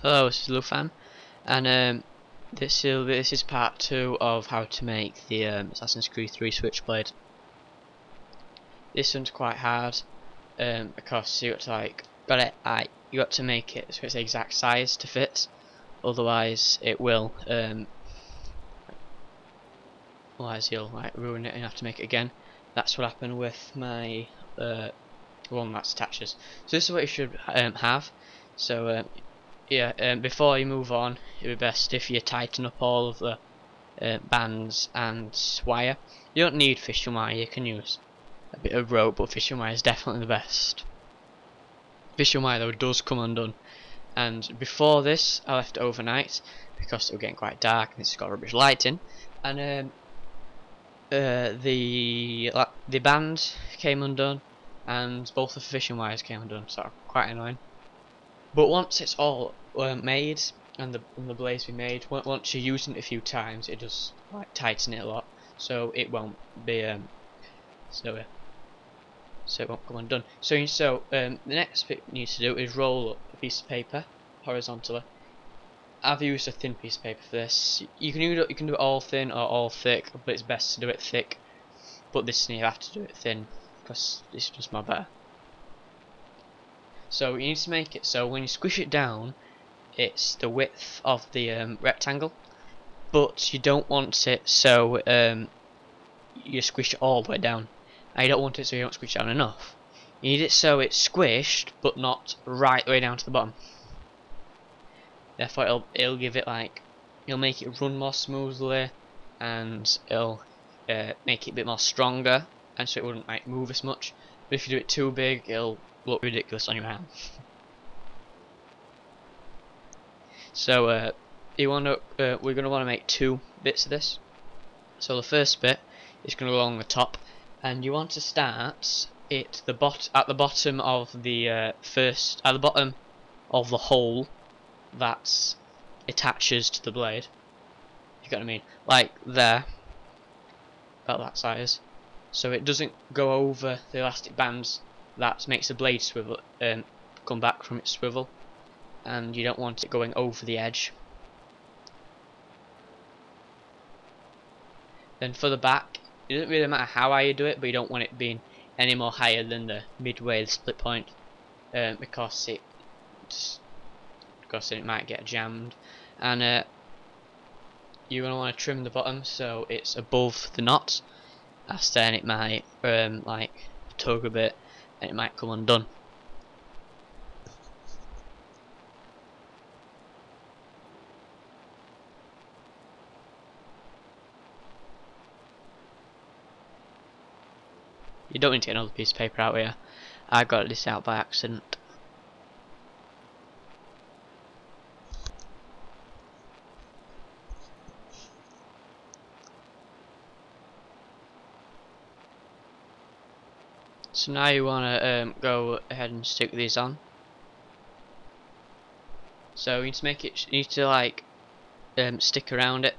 Hello, this is LewPhan, and this is part 2 of how to make the Assassin's Creed 3 Switchblade. This one's quite hard because you got to make it so it's the exact size to fit. Otherwise, it will otherwise you'll ruin it and have to make it again. That's what happened with my one that attaches. So this is what you should have. So before you move on, it would be best if you tighten up all of the bands and wire. You don't need fishing wire, you can use a bit of rope, but fishing wire is definitely the best. Fishing wire though does come undone, and before this I left it overnight because it was getting quite dark and it's got rubbish lighting, and the band came undone and both the fishing wires came undone, so quite annoying. But once it's all made and the blades be made, once you're using it a few times, it does tighten it a lot, so it won't be so it won't come undone. So the next bit you need to do is roll up a piece of paper horizontally. I've used a thin piece of paper for this. You can do it all thin or all thick, but it's best to do it thick. But this time you have to do it thin because it's just more better. So you need to make it so when you squish it down, it's the width of the rectangle, but you don't want it so you squish it all the way down. And you don't want it so you don't squish it down enough. You need it so it's squished, but not right the way down to the bottom. Therefore, it'll give it it'll make it run more smoothly, and it'll make it a bit more stronger, and so it wouldn't move as much. But if you do it too big, it'll look ridiculous on your hand. So we're gonna want to make two bits of this. So the first bit is gonna go along the top, and you want to start it at the bottom of the at the bottom of the hole that attaches to the blade. You get what I mean? Like there, about that size. So it doesn't go over the elastic bands that makes the blade swivel come back from its swivel, and you don't want it going over the edge. Then for the back, it doesn't really matter how high you do it, but you don't want it being any more higher than the midway, the split point, because it might get jammed. And you're going to want to trim the bottom so it's above the knot, as then it might tug a bit and it might come undone. You don't need to get another piece of paper out here. I got this out by accident. So now you want to go ahead and stick these on. So you need to make it. You need to stick around it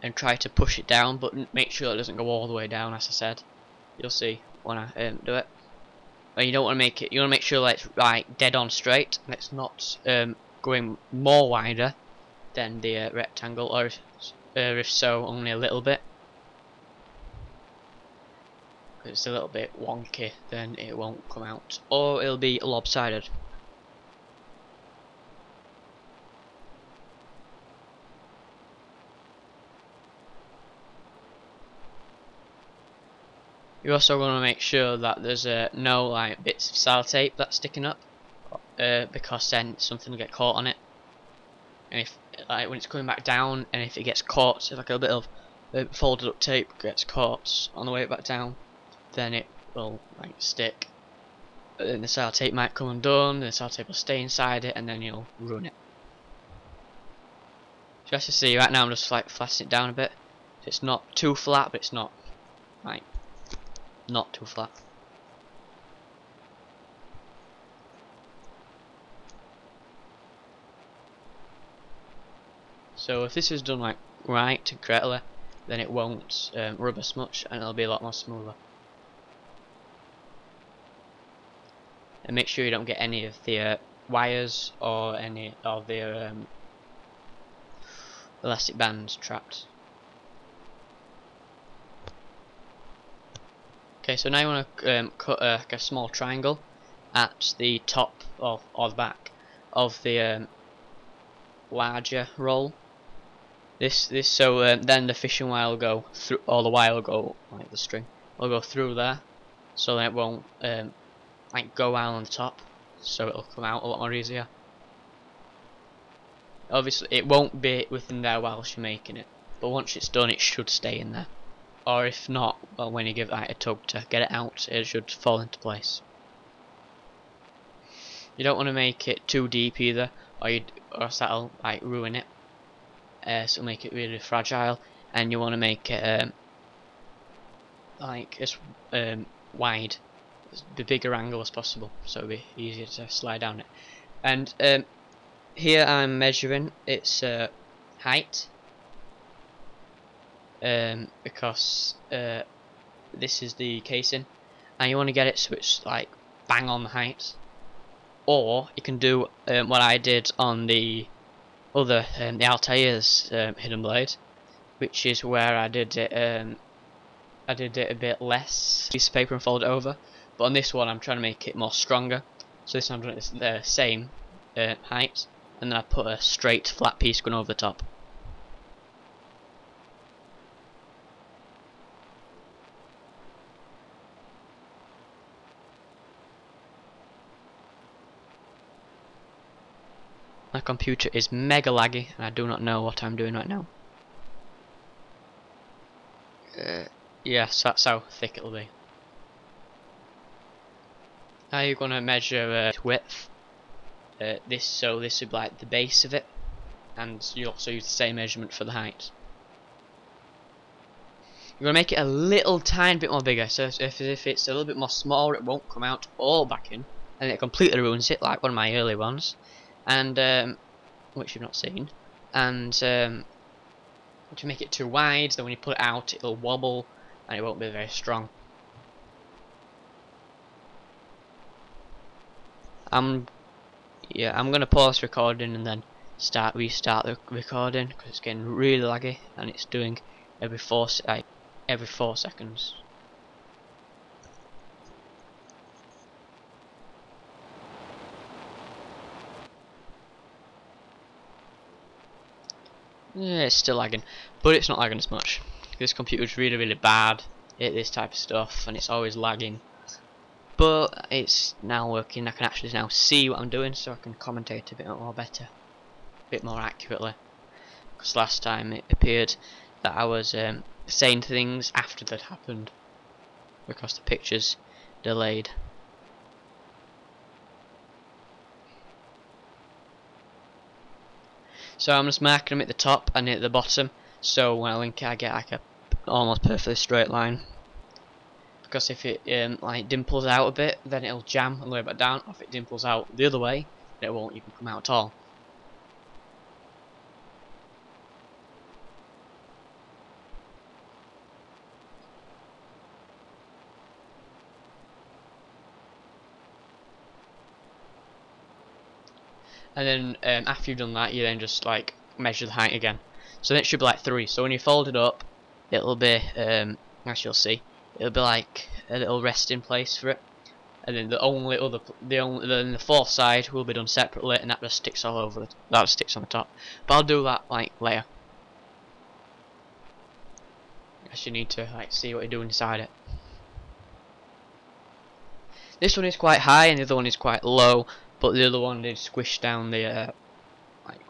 and try to push it down, but make sure it doesn't go all the way down. As I said, you'll see when I do it. And you don't want to make it. You want to make sure that it's dead on straight, and it's not going more wider than the rectangle, or if so, only a little bit. If it's a little bit wonky, then it won't come out, or it'll be lopsided. You also want to make sure that there's no bits of sellotape that's sticking up, because then something will get caught on it. And if when it's coming back down, and if it gets caught, if a bit of folded up tape gets caught on the way back down, then it will stick. But then the sellotape might come undone, the sellotape will stay inside it, and then you'll ruin it. So as you see, right now I'm just flattening it down a bit. It's not too flat, but it's not not too flat. So if this is done right and correctly, then it won't rub as much, and it'll be a lot more smoother. And make sure you don't get any of the wires or any of the elastic bands trapped. Okay, so now you want to cut like a small triangle at the top of, or the back of the larger roll. This so then the fishing wire will go through, or the wire will go, like the string will go through there, so that it won't like go out on the top, so it'll come out a lot more easier. Obviously it won't be within there whilst you're making it, but once it's done it should stay in there. Or if not, well, when you give that a tug to get it out, it should fall into place. You don't want to make it too deep either, or else that'll like ruin it. So make it really fragile, and you want to make it like as wide, the bigger angle as possible, so it'll be easier to slide down it. And here I'm measuring its height, because this is the casing, and you want to get it so it's like bang on the height. Or you can do what I did on the other, the Altair's hidden blade, which is where I did it a bit less piece of paper and fold it over. But on this one I'm trying to make it more stronger, so this one I'm doing it the same height, and then I put a straight flat piece going over the top. My computer is mega laggy and I do not know what I'm doing right now. Yes, that's how thick it'll be. Now you're going to measure width. This would be like the base of it, and you also use the same measurement for the height. You're going to make it a little tiny bit more bigger, so if it's a little bit more smaller it won't come out all back in, and it completely ruins it like one of my early ones. And which you've not seen. And if you make it too wide, then when you put it out it'll wobble and it won't be very strong. I'm gonna pause recording and then restart the recording because it's getting really laggy and it's doing every 4 seconds. Yeah, it's still lagging, but it's not lagging as much. This computer's really bad at this type of stuff, and it's always lagging. But it's now working. I can actually now see what I'm doing, so I can commentate a bit more better, a bit more accurately. Because last time it appeared that I was saying things after that happened, because the picture's delayed. So I'm just marking them at the top and at the bottom, so when I link it I get like a almost perfectly straight line. Because if it like dimples out a bit, then it'll jam and lay back down. Or if it dimples out the other way, then it won't even come out at all. And then after you've done that, you then just like measure the height again. So then it should be like 3. So when you fold it up, it'll be as you'll see, it'll be like a little resting place for it. And then then the fourth side will be done separately, and that just sticks all over it. That just sticks on the top. But I'll do that like later. Guess you need to like see what you're doing inside it. This one is quite high and the other one is quite low, but the other one did squish down the like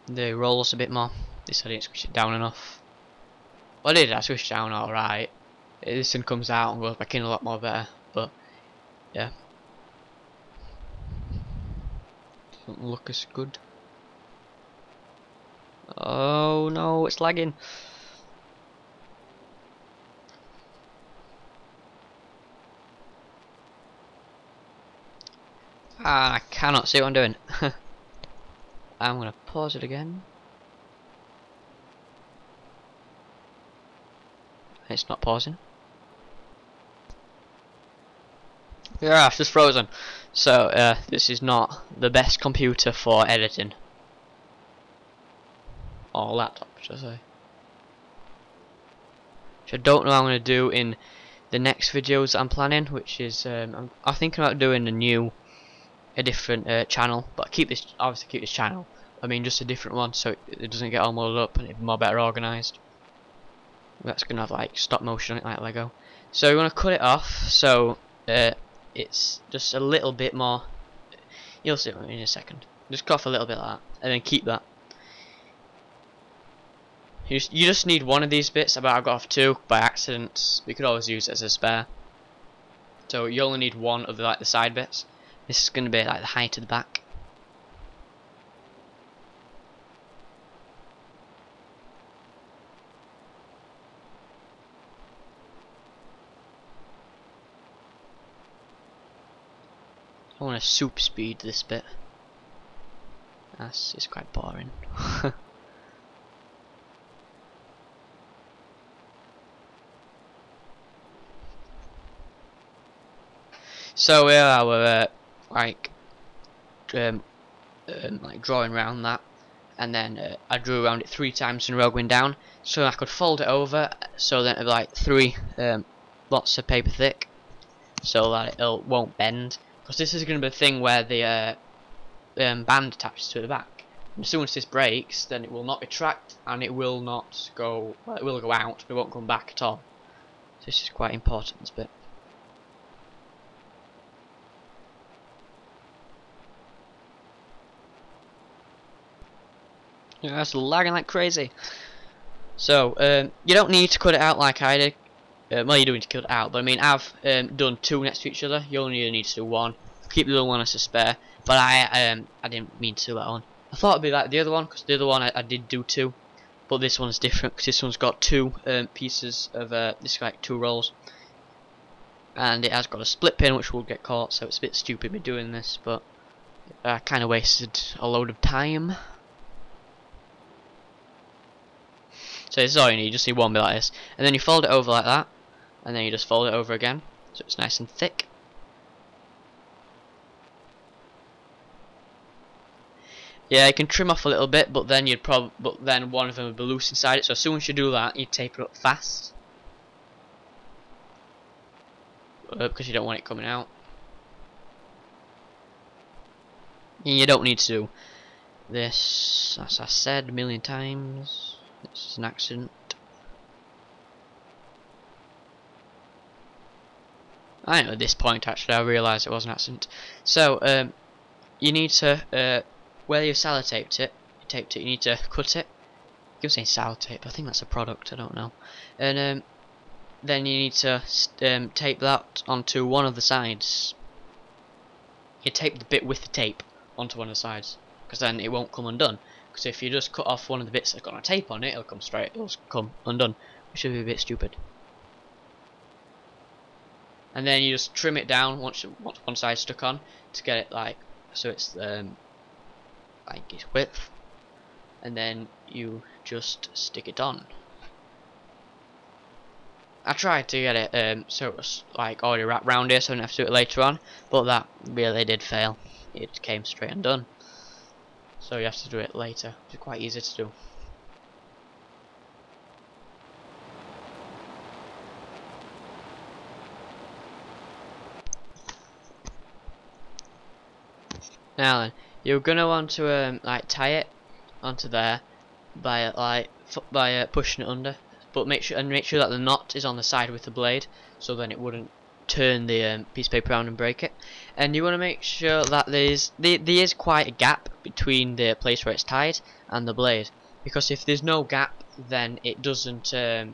the rolls a bit more. This I didn't squish it down enough. Well, I did. I squished it down all right. This one comes out and goes back in a lot more better, but yeah, doesn't look as good. Oh no, it's lagging. I cannot see what I'm doing. I'm gonna pause it again. It's not pausing. Yeah, it's just frozen. So this is not the best computer for editing. Or laptop, should I say. Which I don't know what I'm going to do in the next videos that I'm planning, which is I'm thinking about doing a different channel, but obviously keep this channel. I mean just a different one, so it doesn't get all muddled up and it's more better organised. That's gonna have like stop motion on it, like Lego. So we're gonna cut it off, so it's just a little bit more. You'll see in a second. Just cut off a little bit like that, and then keep that. You just need one of these bits, but I got off two by accident. We could always use it as a spare. So you only need one of the side bits. This is going to be like the height of the back. I want to super speed this bit. It's quite boring. So here I were like drawing around that, and then I drew around it 3 times in a row going down, so I could fold it over, so then it'd be like 3 lots of paper thick, so that it won't bend. Because this is going to be the thing where the band attaches to the back. And as soon as this breaks, then it will not retract, and it will not go. Well, it will go out, but it won't come back at all. So this is quite important, this bit. Yeah, that's lagging like crazy. So you don't need to cut it out like I did. Well, you do need to cut it out, but I mean, I've done 2 next to each other. You only need to do 1. Keep the other one as a spare. But I didn't mean to do that one. I thought it'd be like the other one, because the other one I did do 2, but this one's different because this one's got 2 pieces of this like 2 rolls, and it has got a split pin which will get caught. So it's a bit stupid me doing this, but I kind of wasted a load of time. So this is all you need. You just need 1 bit like this, and then you fold it over like that, and then you just fold it over again, so it's nice and thick. Yeah, you can trim off a little bit, but then one of them would be loose inside it. So as soon as you do that, you tape it up fast, because you don't want it coming out. And you don't need to do this, as I said a million times. This is an accident. I know at this point actually I realised it was an accident. So you need to where you sellotaped it, you need to cut it. I'm saying sellotape, I think that's a product, I don't know. And then you need to tape that onto one of the sides. You tape the bit with the tape onto one of the sides, because then it won't come undone. Because if you just cut off one of the bits that's got a tape on it, it'll come undone, which would be a bit stupid. And then you just trim it down once one side's stuck on, to get it like so it's like its width, and then you just stick it on. I tried to get it so it was like already wrapped round here, so I didn't have to do it later on, but that really did fail. It came straight undone. So you have to do it later, which is quite easy to do. Now then, you're gonna want to like tie it onto there by pushing it under, but make sure that the knot is on the side with the blade, so then it wouldn't turn the piece of paper around and break it. And you want to make sure that there is quite a gap between the place where it's tied and the blade, because if there's no gap, then it doesn't see.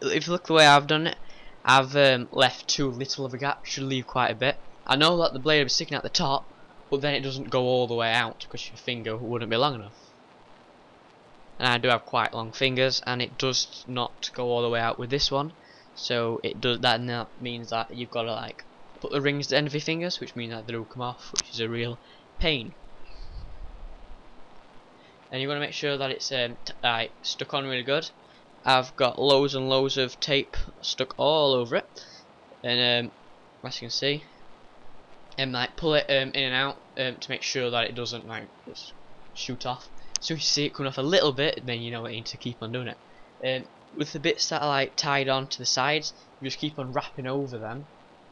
If you look the way I've done it, I've left too little of a gap. You should leave quite a bit. I know that the blade will be sticking at the top, but then it doesn't go all the way out because your finger wouldn't be long enough. And I do have quite long fingers, and it does not go all the way out with this one. So it does that, and that means that you've got to like put the rings at the end of your fingers, which means that they will come off, which is a real pain. And you want to make sure that it's stuck on really good. I've got loads and loads of tape stuck all over it, and as you can see, and like pull it in and out to make sure that it doesn't like just shoot off. So if you see it coming off a little bit, then you know you need to keep on doing it. With the bits that are like tied on to the sides, you just keep on wrapping over them,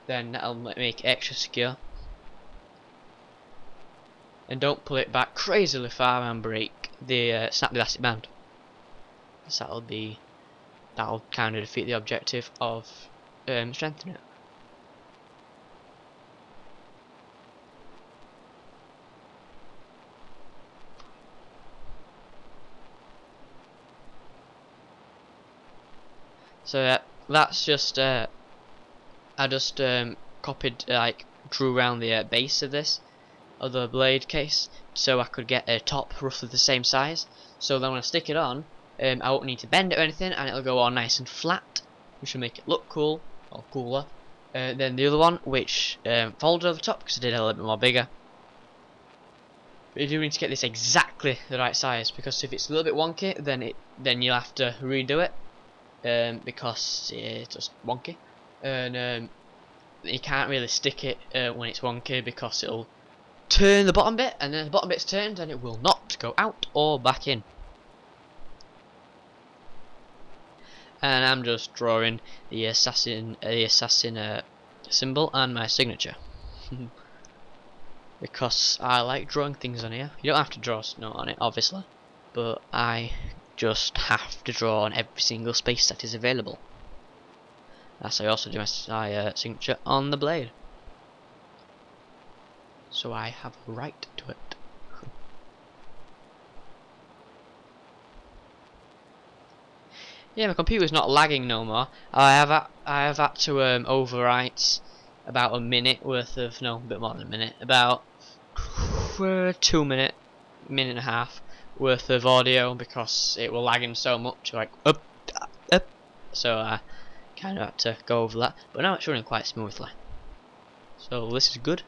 then that'll make it extra secure. And don't pull it back crazily far and break the snap the elastic band. So that'll kind of defeat the objective of strengthening it. So that's just I just copied, like drew around the base of this other blade case so I could get a top roughly the same size, so then when I stick it on I won't need to bend it or anything, and it'll go on nice and flat, which will make it look cool, or cooler, than the other one, which folded over the top because I did it a little bit more bigger. But you do need to get this exactly the right size, because if it's a little bit wonky, then you'll have to redo it, because it's just wonky, and you can't really stick it when it's wonky, because it'll turn the bottom bit, and then the bottom bit's turned and it will not go out or back in. And I'm just drawing the assassin symbol and my signature because I like drawing things on here. You don't have to draw a note on it, obviously, but I just have to draw on every single space that is available. As I also do my signature on the blade, so I have a right to it. Yeah, my computer's not lagging no more. I have had to overwrite about a minute worth of, no, a bit more than a minute, about 2 minute and a half worth of audio, because it was lagging so much, like up. So I kind of had to go over that, but now it's running quite smoothly, so this is good.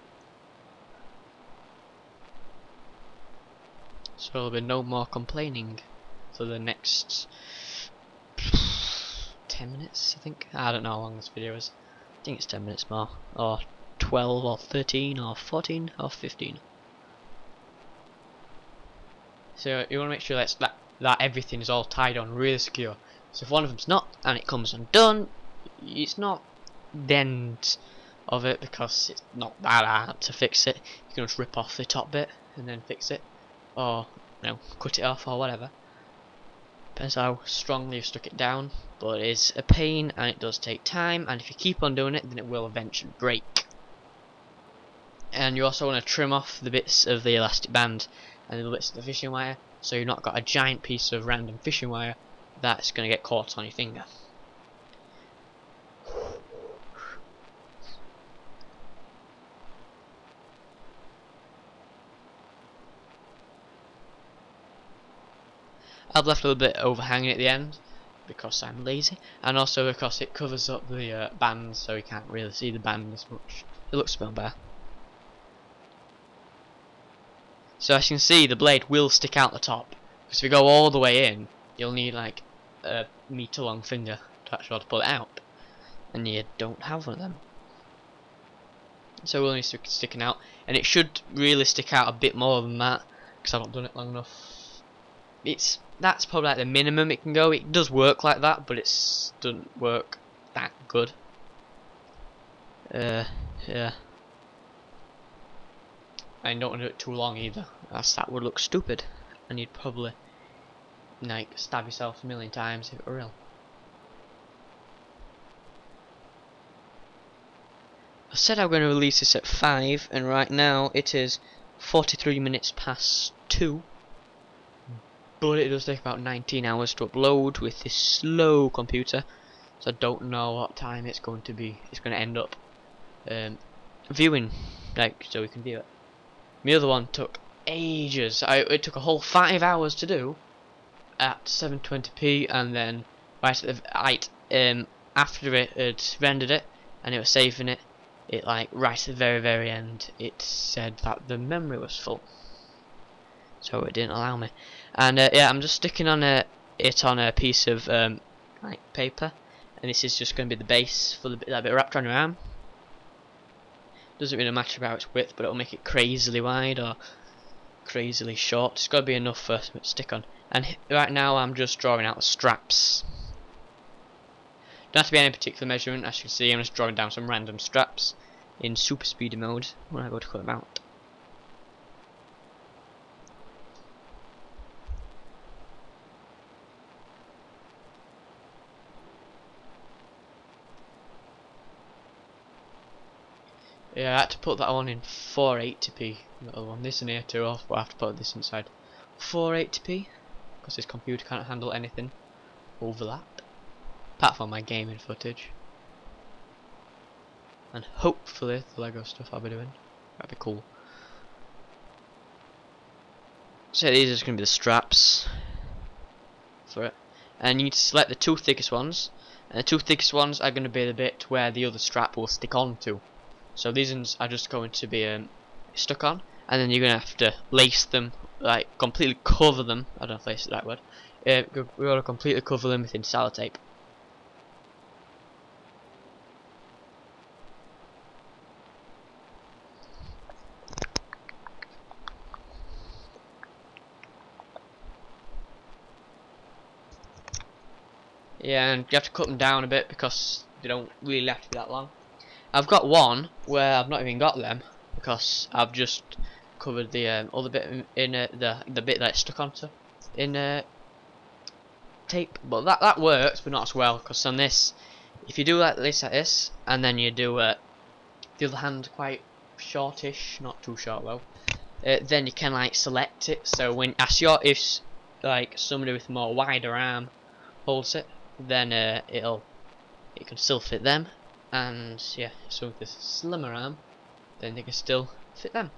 So there'll be no more complaining for the next 10 minutes, I think. I don't know how long this video is. I think it's 10 minutes more, or 12 or 13 or 14 or 15. So you want to make sure that everything is all tied on really secure. So if one of them's not, and it comes undone, it's not the end of it, because it's not that hard to fix it. You can just rip off the top bit and then fix it, or cut it off or whatever. Depends how strongly you stuck it down, but it is a pain and it does take time, and if you keep on doing it then it will eventually break. And you also want to trim off the bits of the elastic band and the bits of the fishing wire, so you've not got a giant piece of random fishing wire that's going to get caught on your finger. I've left a little bit overhanging at the end because I'm lazy, and also because it covers up the band, so you can't really see the band as much. It looks a bit better. So as you can see, the blade will stick out the top, because if you go all the way in, you'll need like a meter long finger to actually be able to pull it out, and you don't have one of them. So we'll need to sticking out, and it should really stick out a bit more than that, because I've not done it long enough. That's probably like the minimum it can go. It does work like that, but it doesn't work that good. Yeah. And don't want to do it too long either, as that would look stupid, and you'd probably like stab yourself a million times if it were real. I said I'm going to release this at 5, and right now it is 43 minutes past 2. But it does take about 19 hours to upload with this slow computer, so I don't know what time it's going to be. It's going to end up viewing, like, so we can view it. The other one took ages. It took a whole 5 hours to do at 720p, and then right at the after it had rendered it and it was saving it, like right at the very end, it said that the memory was full, so it didn't allow me. And yeah, I'm just sticking on it on a piece of like paper, and and this is just going to be the base for that bit wrapped around your arm. Doesn't really matter about its width, but it'll make it crazily wide or crazily short. It's got to be enough for it to stick on. And right now I'm just drawing out the straps. Don't have to be any particular measurement. As you can see, I'm just drawing down some random straps in super speedy mode when I go to cut them out. Yeah, I had to put that one in 480p. The other one, this in here too off, but I have to put this inside 480p because this computer can't handle anything over that, apart from my gaming footage. And hopefully the Lego stuff I'll be doing. That'd be cool. So these are just going to be the straps for it, and you need to select the two thickest ones, and the two thickest ones are going to be the bit where the other strap will stick onto. So these ones are just going to be stuck on, and then you're going to have to lace them, like completely cover them. I don't know if lace is the right word. We're going to completely cover them within sellotape. Yeah, and you have to cut them down a bit because they don't really have to be that long. I've got one where I've not even got them because I've just covered the other bit in the bit that it's stuck onto in tape. But that works, but not as well, because on this, if you do like this, and then you do the other hand quite shortish, not too short though, then you can like select it. So when if like somebody with a more wider arm holds it, then it can still fit them. And yeah, so with this slimmer arm, then they can still fit them.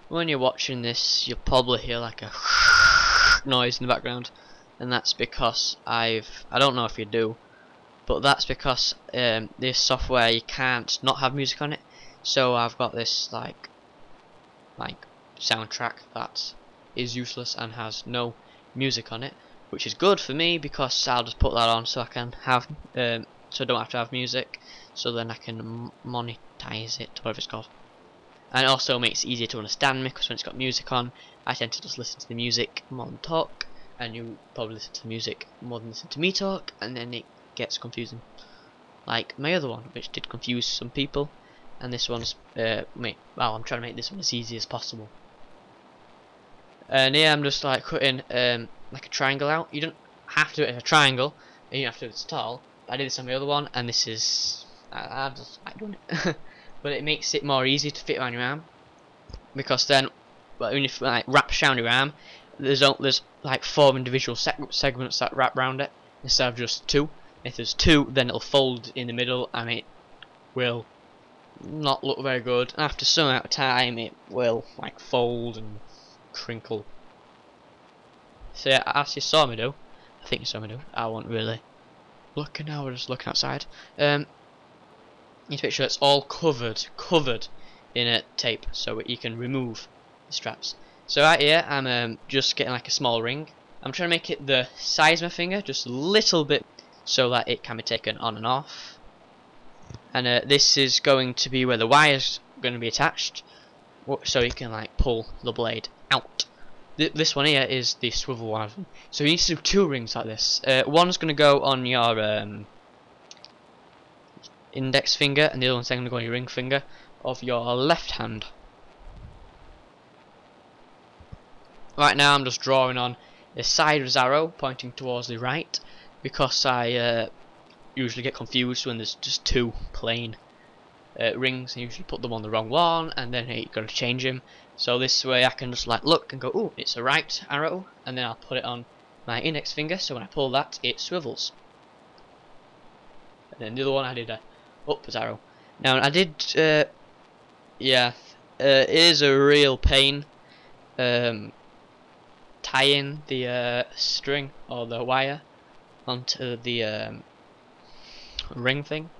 When you're watching this, you'll probably hear like a noise in the background, and that's because I don't know if you do, but that's because this software, you can't not have music on it. So I've got this like soundtrack that is useless and has no music on it, which is good for me because I'll just put that on so I can have so I don't have to have music, so then I can monetize it, whatever it's called. And it also makes it easier to understand me, because when it's got music on, I tend to just listen to the music more than talk, and you probably listen to the music more than listen to me talk, and then it gets confusing. Like my other one, which did confuse some people, and this one's I'm trying to make this one as easy as possible. And here I'm just like cutting like a triangle out. You don't have to do it as a triangle, and you don't have to do it as tall. But I did this on my other one, and this is I just like doing it. But it makes it more easy to fit around your arm, because then when you like wrap around your arm, there's like 4 individual segments that wrap around it instead of just 2. If there's 2, then it'll fold in the middle, and it will not look very good. After some amount of time, it will like fold and crinkle. So yeah, as you saw me do, I think you saw me do. I wasn't really looking. I was just looking outside. You need to make sure it's all covered in a tape, so you can remove the straps. So right here, I'm just getting like a small ring. I'm trying to make it the size of my finger, just a little bit, so that it can be taken on and off. And this is going to be where the wire's going to be attached, so you can like pull the blade out. This one here is the swivel one. So you need to do 2 rings like this. One's going to go on your index finger, and the other one's going to go on your ring finger of your left hand. Right now I'm just drawing on the side of this arrow pointing towards the right, because I usually get confused when there's just 2 plain rings. I usually put them on the wrong one, and then you've got to change them. So this way I can just like look and go, oh, it's a right arrow, and then I'll put it on my index finger, so when I pull that, it swivels. And then the other one I did a upwards arrow. Now I did yeah, it is a real pain tying tying the string or the wire onto the ring thing.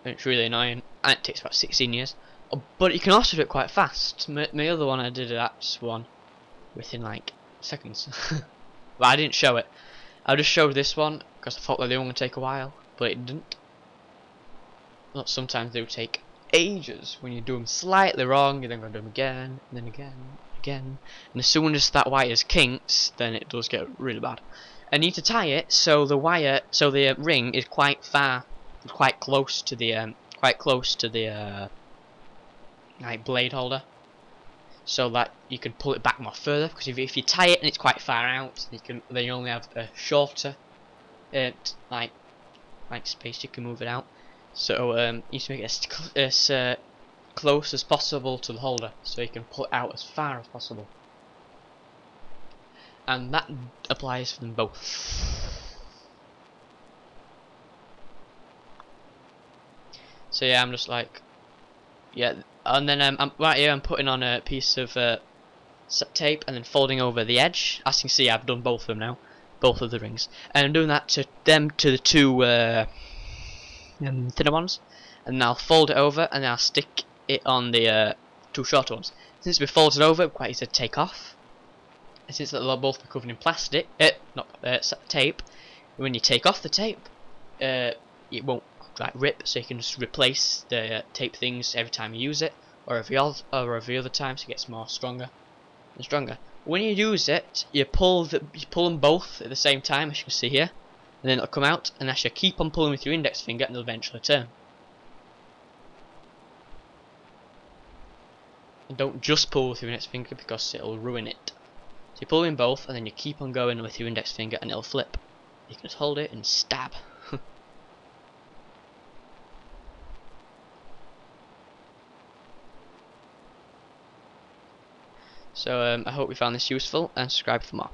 And it's really annoying, and it takes about 16 years. Oh, but you can also do it quite fast. My other one, I did that one within like seconds. But I didn't show it. I just showed this one because I thought that they were going to take a while, but it didn't. Not sometimes they would take ages when you do them slightly wrong. You're then going to do them again, and then again. And as soon as that wire is kinked, then it does get really bad. I need to tie it so the wire, so the ring is quite far, quite close to the like blade holder, so that you can pull it back more further. Because if you tie it and it's quite far out, then you only have a shorter like space you can move it out. So you need to make it as close as possible to the holder, so you can pull it out as far as possible. And that applies for them both. So yeah, I'm just like, yeah, and then I'm right here. I'm putting on a piece of tape and then folding over the edge. As you can see, I've done both of them now, both of the rings, and I'm doing that to the two thinner ones, and then I'll fold it over and then I'll stick it on the two shorter ones. Since we folded over, it's quite easy to take off. And since they'll both be covered in plastic, not tape, when you take off the tape, it won't like rip, so you can just replace the tape things every time you use it, or every other time, so it gets more stronger and stronger. When you use it, you pull them both at the same time, as you can see here, and then it'll come out, and as you keep on pulling with your index finger, and it'll eventually turn. And don't just pull with your index finger because it'll ruin it. So you pull in both, and then you keep on going with your index finger, and it'll flip. You can just hold it and stab. So I hope you found this useful, and subscribe for more.